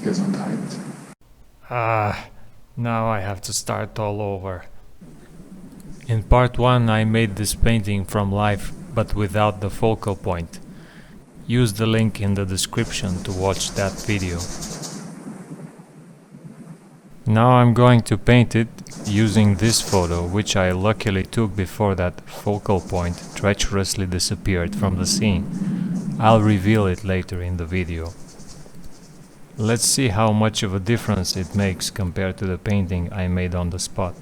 Gesundheit. Now I have to start all over. In part 1 I made this painting from life, but without the focal point. Use the link in the description to watch that video. Now I'm going to paint it using this photo, which I luckily took before that focal point treacherously disappeared from the scene. I'll reveal it later in the video. Let's see how much of a difference it makes compared to the painting I made on the spot.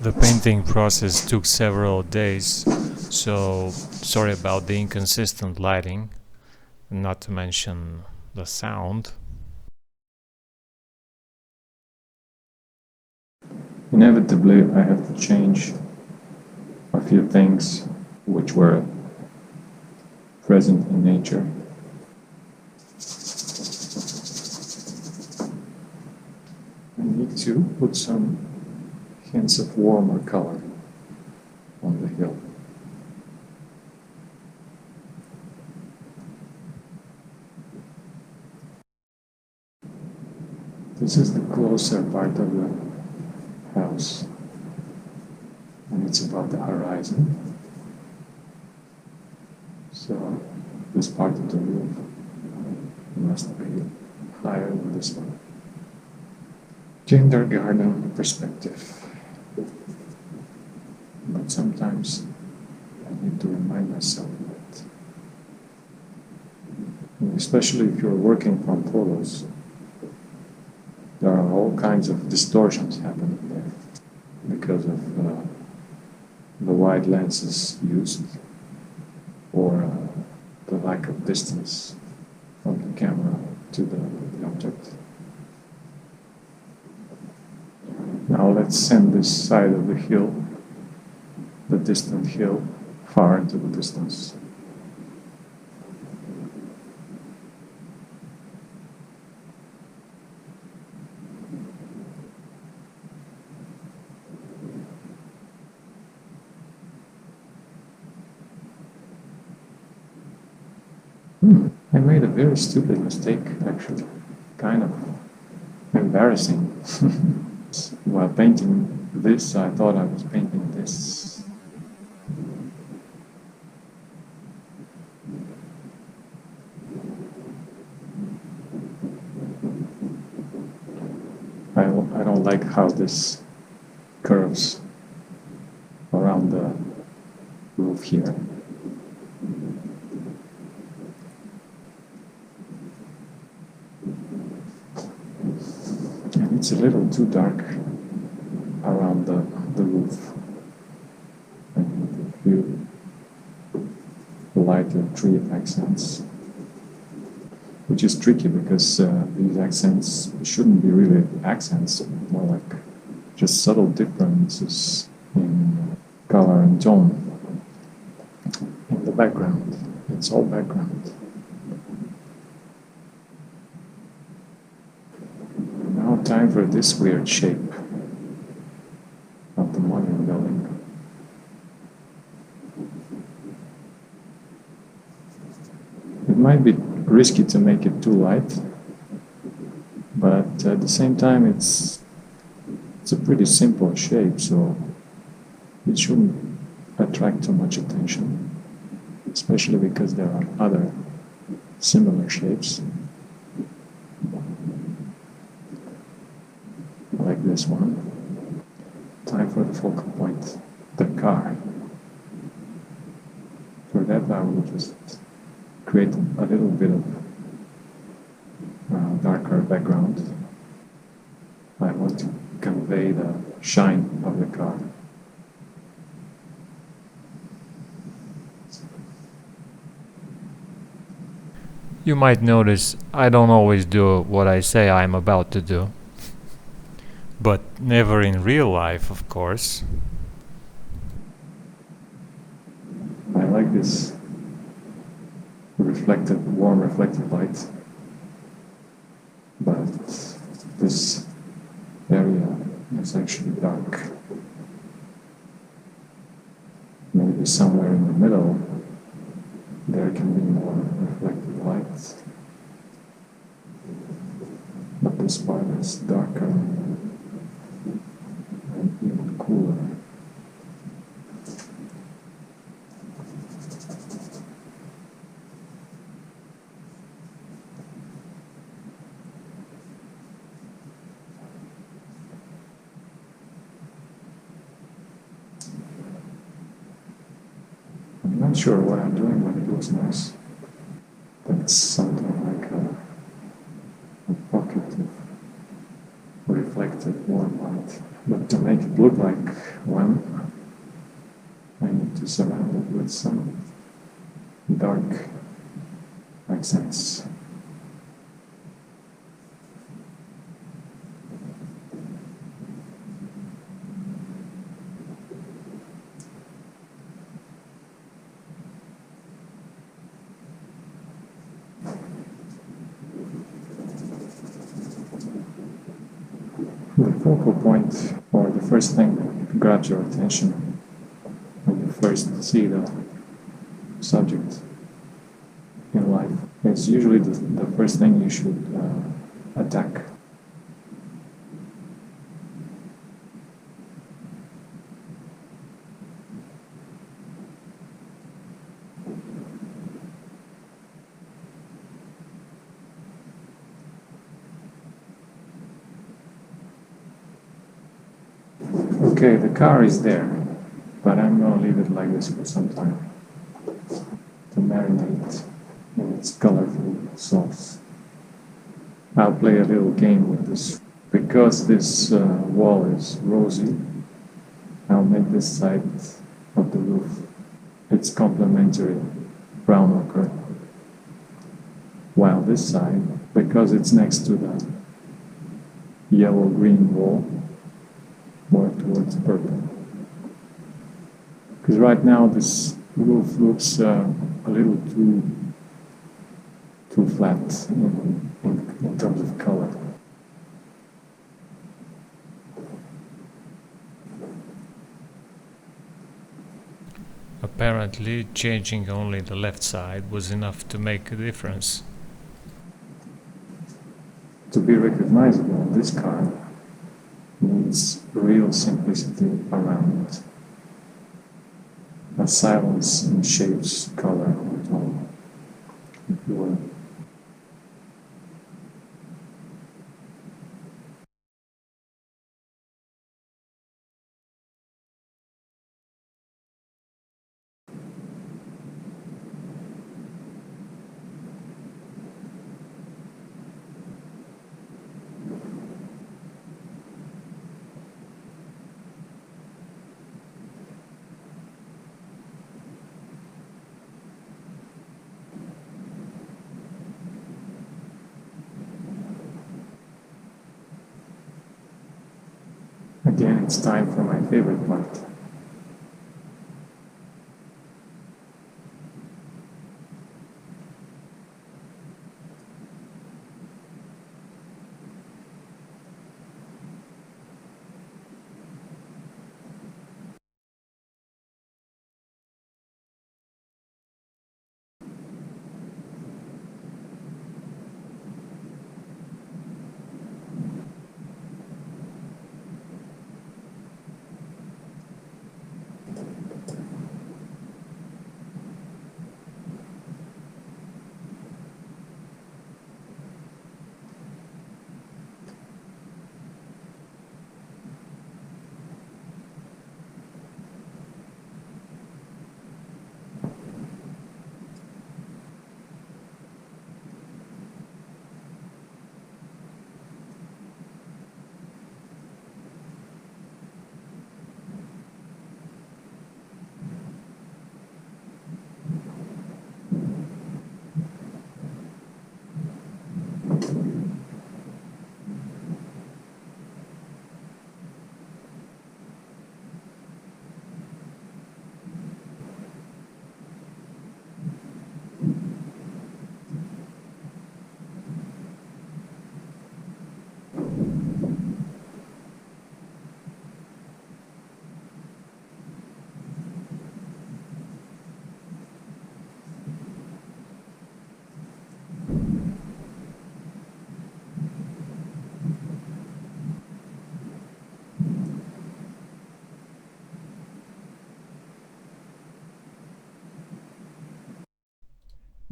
The painting process took several days, so sorry about the inconsistent lighting, not to mention the sound. Inevitably, I have to change a few things which were present in nature. I need to put some hints of warmer color on the hill. This is the closer part of the house, and it's above the horizon. So this part of the roof must be higher than this one. Kindergarten perspective. But sometimes I need to remind myself that, especially if you're working from photos, there are all kinds of distortions happening there because of the wide lenses used or the lack of distance from the camera to the object. Now let's send this side of the hill, the distant hill, far into the distance. I made a very stupid mistake, actually, kind of embarrassing. While painting this, I thought I was painting this. I don't like how this curves around the roof here. And it's a little too dark around the roof. And a few lighter tree accents, which is tricky because these accents shouldn't be really accents, more like just subtle differences in color and tone in the background. It's all background. Now time for this weird shape of the monument building. It might be risky to make it too light, but at the same time it's a pretty simple shape, so it shouldn't attract too much attention, especially because there are other similar shapes like this one. Time for the focal point, the car. For that I will just create a little bit of darker background. I want to convey the shine of the car. You might notice I don't always do what I say I'm about to do. But never in real life, of course. I like this warm reflected light, but this area is actually dark. maybe somewhere in the middle there can be more reflected light, but this part is darker and even cooler. I'm not sure what I'm doing, but it looks nice. That's something like a pocket of reflected warm light. But to make it look like one, I need to surround it with some dark accents. The focal point, or the first thing that grabs your attention when you first see the subject in life, is usually the first thing you should attack. Okay, the car is there, but I'm gonna leave it like this for some time to marinate in its colorful sauce. I'll play a little game with this. Because this wall is rosy, I'll make this side of the roof its complementary brown ochre, while this side, because it's next to the yellow-green wall, more towards purple. Because right now this roof looks a little too flat in terms of color. Apparently, changing only the left side was enough to make a difference. To be recognizable, this car needs real simplicity around it. A silence in shapes, color, or tone, if you will. Again, it's time for my favorite part.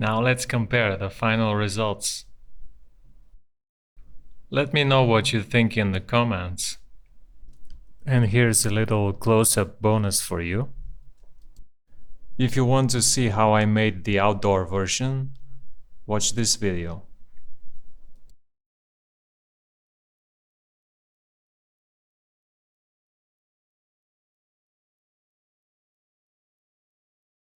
Now let's compare the final results. Let me know what you think in the comments. And here's a little close-up bonus for you. If you want to see how I made the outdoor version, watch this video.